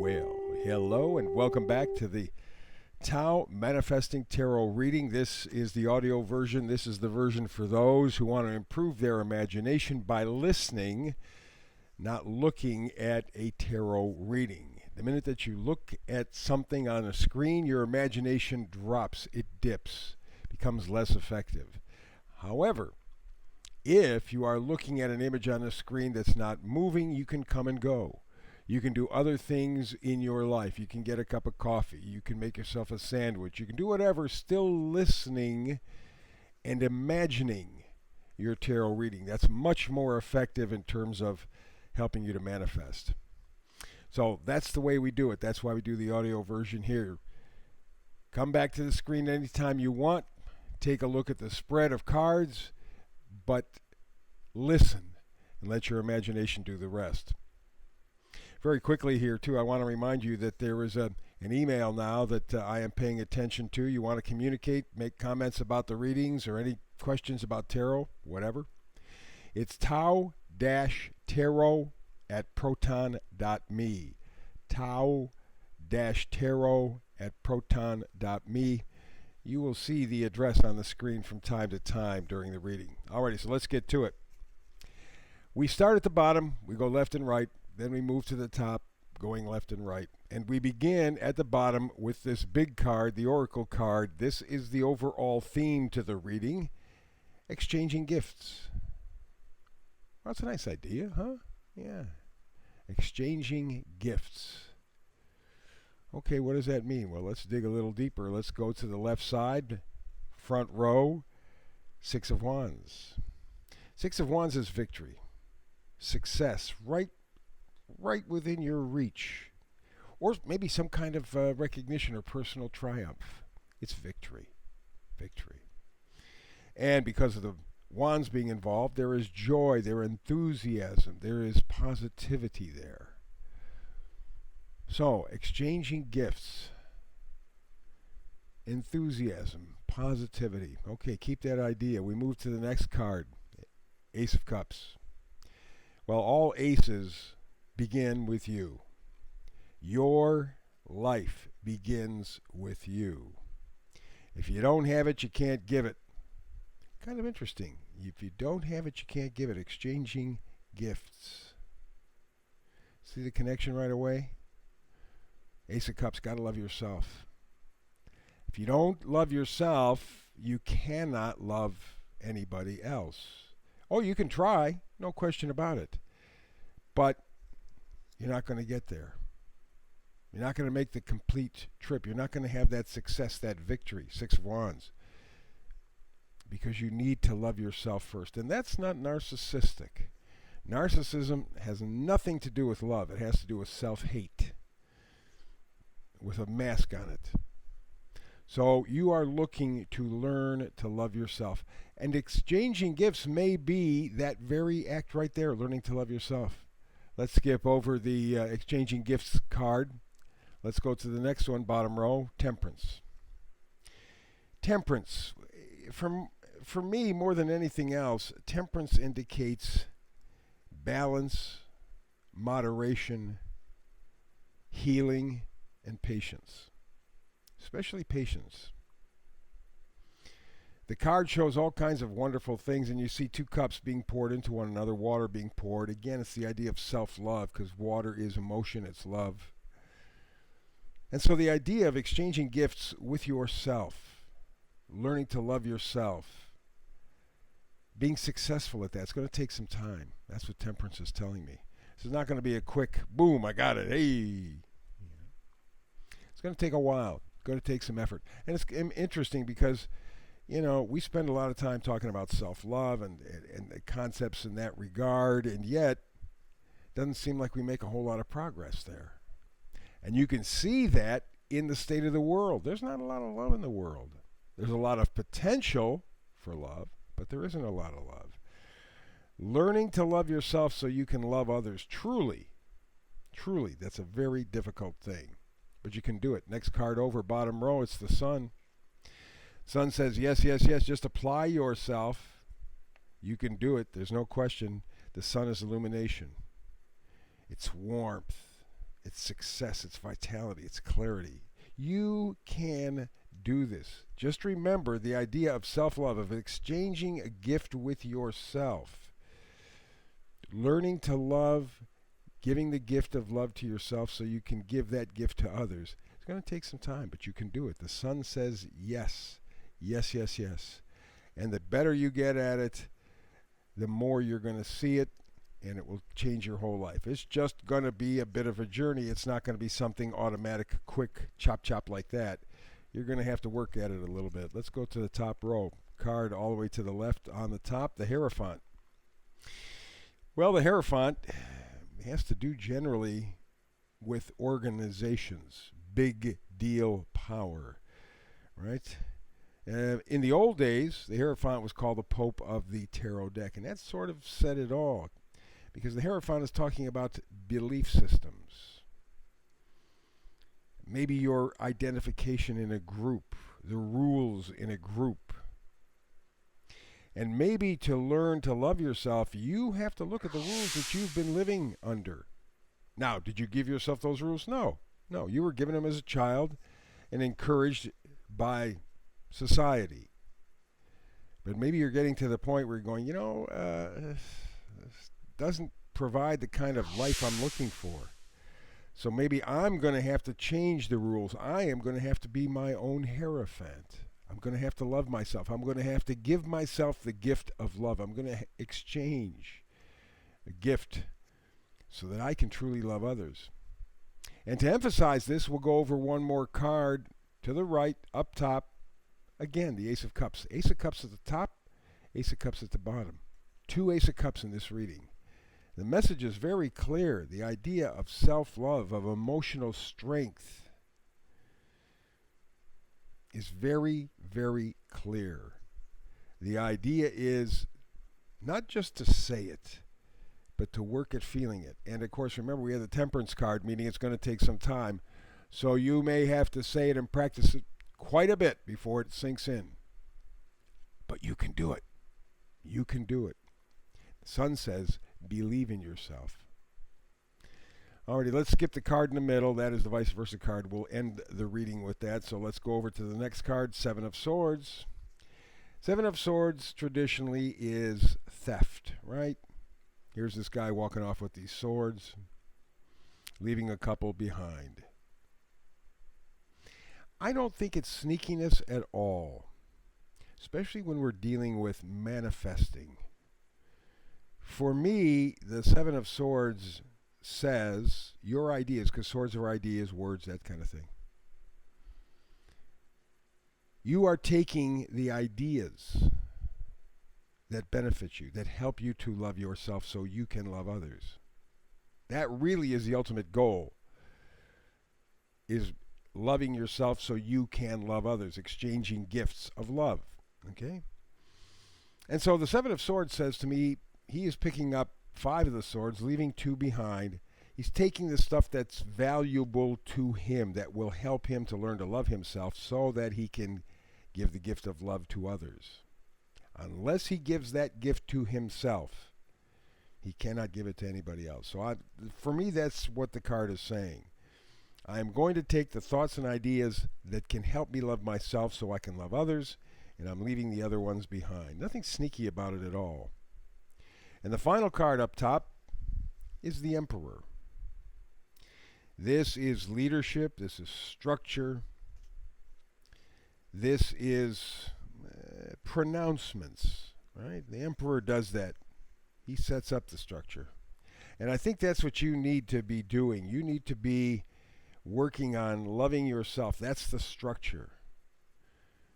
Well, hello and welcome back to the Tao Manifesting Tarot reading. This is the audio version. This is the version for those who want to improve their imagination by listening, not looking at a tarot reading. The minute that you look at something on a screen, your imagination drops, it dips, becomes less effective. However, if you are looking at an image on a screen that's not moving, you can come and go. You can do other things in your life. You can get a cup of coffee. You can make yourself a sandwich. You can do whatever, still listening and imagining your tarot reading. That's much more effective in terms of helping you to manifest. So that's the way we do it. That's why we do the audio version here. Come back to the screen anytime you want. Take a look at the spread of cards, but listen and let your imagination do the rest. Very quickly here, too, I want to remind you that there is an email now that I am paying attention to. You want to communicate, make comments about the readings or any questions about tarot, whatever. It's tao-tarot@proton.me. Tao-tarot@proton.me. You will see the address on the screen from time to time during the reading. Alrighty, so let's get to it. We start at the bottom, we go left and right, then we move to the top, going left and right. And we begin at the bottom with this big card, the Oracle card. This is the overall theme to the reading, exchanging gifts. Well, that's a nice idea, huh? Yeah. Exchanging gifts. Okay, what does that mean? Well, let's dig a little deeper. Let's go to the left side, front row, Six of Wands. Six of Wands is victory, success, right within your reach, or maybe some kind of recognition or personal triumph. It's victory. And because of the wands being involved, there is joy, there is enthusiasm, there is positivity there. So, exchanging gifts, enthusiasm, positivity. Okay, keep that idea. We move to the next card, Ace of Cups. Well, all aces begin with you. Your life begins with you. If you don't have it, you can't give it. Kind of interesting. If you don't have it, you can't give it. Exchanging gifts. See the connection right away? Ace of Cups, got to love yourself. If you don't love yourself, you cannot love anybody else. Oh, you can try, no question about it. But you're not going to get there. You're not going to make the complete trip. You're not going to have that success, that victory, Six of Wands. Because you need to love yourself first. And that's not narcissistic. Narcissism has nothing to do with love. It has to do with self-hate, with a mask on it. So you are looking to learn to love yourself. And exchanging gifts may be that very act right there, learning to love yourself. Let's skip over the exchanging gifts card. Let's go to the next one, bottom row, Temperance. Temperance. For me, more than anything else, temperance indicates balance, moderation, healing, and patience. Especially patience. The card shows all kinds of wonderful things, and you see two cups being poured into one another, water being poured. Again, it's the idea of self-love, because water is emotion, it's love. And so the idea of exchanging gifts with yourself, learning to love yourself, being successful at that, it's going to take some time. That's what Temperance is telling me. This is not going to be a quick, boom, I got it, hey. It's going to take a while. It's going to take some effort. And it's interesting because, you know, we spend a lot of time talking about self-love and the concepts in that regard, and yet it doesn't seem like we make a whole lot of progress there. And you can see that in the state of the world. There's not a lot of love in the world. There's a lot of potential for love, but there isn't a lot of love. Learning to love yourself so you can love others, truly, that's a very difficult thing. But you can do it. Next card over, bottom row, it's the Sun. Sun says, yes, just apply yourself. You can do it. There's no question. The Sun is illumination. It's warmth. it's success, it's vitality, it's clarity. You can do this. Just remember the idea of self-love, of exchanging a gift with yourself. Learning to love, giving the gift of love to yourself so you can give that gift to others. It's going to take some time, but you can do it. The sun says yes. Yes, yes, yes. And the better you get at it, the more you're going to see it, and it will change your whole life. It's just going to be a bit of a journey. It's not going to be something automatic, quick, chop, chop like that. You're going to have to work at it a little bit. Let's go to the top row. Card all the way to the left on the top, the Hierophant. Well, the Hierophant has to do generally with organizations, big deal power, right? In the old days, the Hierophant was called the Pope of the Tarot deck, and that sort of said it all, because the Hierophant is talking about belief systems. Maybe your identification in a group, the rules in a group. And maybe to learn to love yourself, you have to look at the rules that you've been living under. Now, did you give yourself those rules? No. No, you were given them as a child and encouraged by society. But maybe you're getting to the point where you're going, this doesn't provide the kind of life I'm looking for. So maybe I'm going to have to change the rules. I am going to have to be my own Hierophant. I'm going to have to love myself. I'm going to have to give myself the gift of love. I'm going to exchange a gift so that I can truly love others. And to emphasize this, we'll go over one more card to the right, up top. Again, the Ace of Cups. Ace of Cups at the top, Ace of Cups at the bottom. 2 Ace of Cups in this reading. The message is very clear. The idea of self-love, of emotional strength, is very, very clear. The idea is not just to say it, but to work at feeling it. And of course, remember, we have the Temperance card, meaning it's going to take some time. So you may have to say it and practice it quite a bit before it sinks in. But you can do it. You can do it. The sun says, believe in yourself. Alrighty, let's skip the card in the middle. That is the vice versa card. We'll end the reading with that. So let's go over to the next card, 7 of Swords. 7 of Swords traditionally is theft, right? Here's this guy walking off with these swords, leaving a couple behind. I don't think it's sneakiness at all, especially when we're dealing with manifesting. For me, the 7 of Swords says your ideas, because swords are ideas, words, that kind of thing. You are taking the ideas that benefit you, that help you to love yourself so you can love others. That really is the ultimate goal, is loving yourself so you can love others, exchanging gifts of love. Okay? And so the 7 of Swords says to me, he is picking up 5 of the swords, leaving 2 behind. He's taking the stuff that's valuable to him, that will help him to learn to love himself so that he can give the gift of love to others. Unless he gives that gift to himself, he cannot give it to anybody else. So for me, that's what the card is saying. I'm going to take the thoughts and ideas that can help me love myself so I can love others, and I'm leaving the other ones behind. Nothing sneaky about it at all. And the final card up top is the Emperor. This is leadership. This is structure. This is pronouncements, right? The Emperor does that. He sets up the structure. And I think that's what you need to be doing. You need to be working on loving yourself. That's the structure.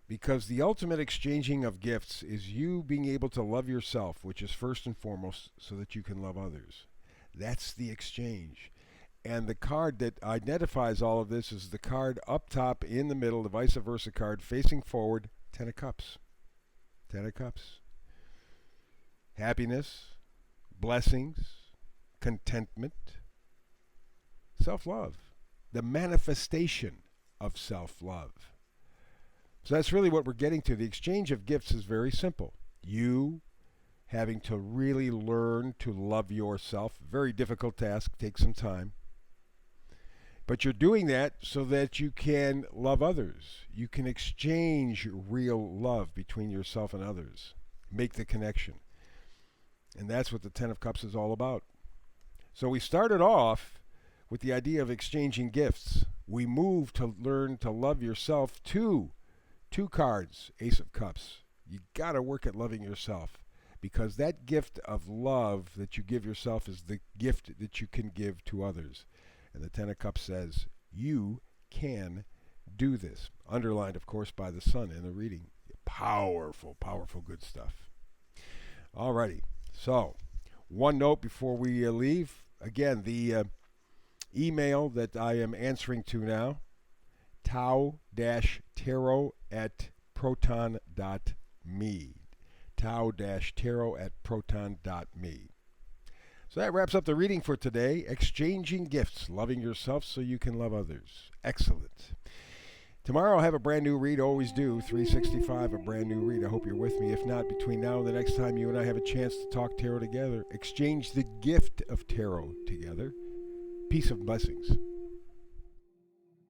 Because the ultimate exchanging of gifts is you being able to love yourself, which is first and foremost, so that you can love others. That's the exchange. And the card that identifies all of this is the card up top in the middle, the vice versa card, facing forward, 10 of Cups. 10 of Cups. Happiness, blessings, contentment, self-love. The manifestation of self-love. So that's really what we're getting to. The exchange of gifts is very simple. You having to really learn to love yourself. Very difficult task, takes some time. But you're doing that so that you can love others. You can exchange real love between yourself and others. Make the connection. And that's what the Ten of Cups is all about. So we started off with the idea of exchanging gifts. We moved to learn to love yourself to 2 cards, Ace of Cups. You got to work at loving yourself, because that gift of love that you give yourself is the gift that you can give to others. And the Ten of Cups says, you can do this. Underlined, of course, by the sun in the reading. Powerful, powerful, good stuff. Alrighty. So, one note before we leave. Again, the email that I am answering to now, tau-tarot@proton.me. tau-tarot@proton.me. So that wraps up the reading for today. Exchanging gifts, loving yourself so you can love others. Excellent. Tomorrow I'll have a brand new read, always do, 365, a brand new read. I hope you're with me. If not, between now and the next time you and I have a chance to talk tarot together, exchange the gift of tarot together. Peace of blessings.